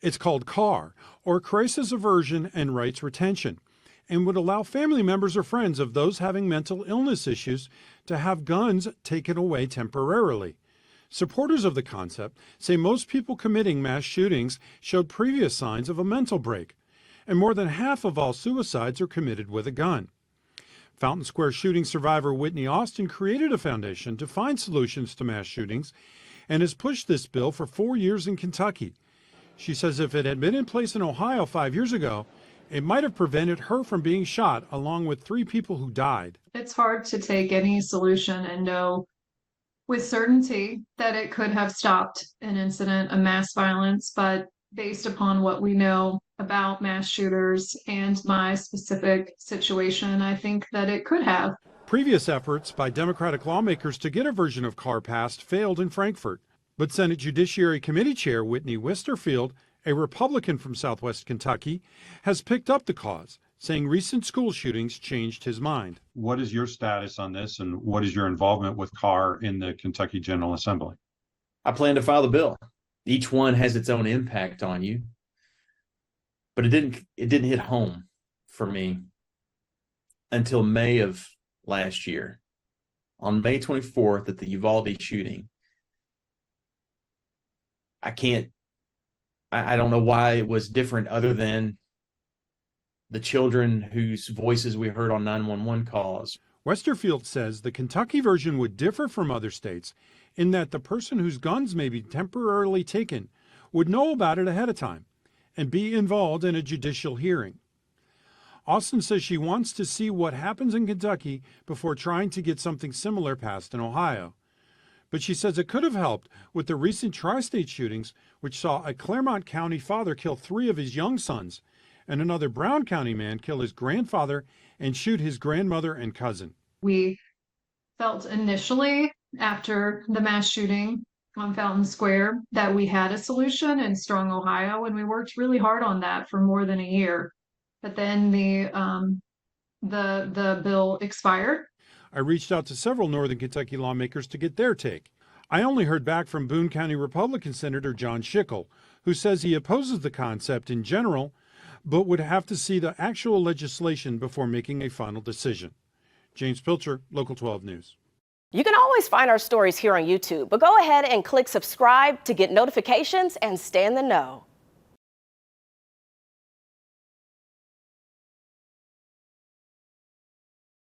It's called CAR, or Crisis Aversion and Rights Retention, and would allow family members or friends of those having mental illness issues to have guns taken away temporarily. Supporters of the concept say most people committing mass shootings showed previous signs of a mental break, and more than half of all suicides are committed with a gun. Fountain Square shooting survivor Whitney Austin created a foundation to find solutions to mass shootings and has pushed this bill for 4 years in Kentucky. She says if it had been in place in Ohio 5 years ago, it might have prevented her from being shot, along with 3 people who died. It's hard to take any solution and know with certainty that it could have stopped an incident of mass violence, but based upon what we know about mass shooters and my specific situation, I think that it could have. Previous efforts by Democratic lawmakers to get a version of CAR passed failed in Frankfort, but Senate Judiciary Committee Chair Whitney Westerfield, a Republican from Southwest Kentucky, has picked up the cause, saying recent school shootings changed his mind. What is your status on this, and what is your involvement with CAR in the Kentucky General Assembly? I plan to file the bill. Each one has its own impact on you, but it didn't hit home for me until May of last year. On May 24th at the Uvalde shooting, I don't know why it was different other than the children whose voices we heard on 911 calls. Westerfield says the Kentucky version would differ from other states in that the person whose guns may be temporarily taken would know about it ahead of time and be involved in a judicial hearing. Austin says she wants to see what happens in Kentucky before trying to get something similar passed in Ohio. But she says it could have helped with the recent tri-state shootings, which saw a Claremont County father kill 3 of his young sons and another Brown County man kill his grandfather and shoot his grandmother and cousin. We felt initially after the mass shooting on Fountain Square that we had a solution in Strong, Ohio, and we worked really hard on that for more than a year. But then the bill expired. I reached out to several Northern Kentucky lawmakers to get their take. I only heard back from Boone County Republican Senator John Schickel, who says he opposes the concept in general, but would have to see the actual legislation before making a final decision. James Pilcher, Local 12 News. You can always find our stories here on YouTube, but go ahead and click subscribe to get notifications and stay in the know.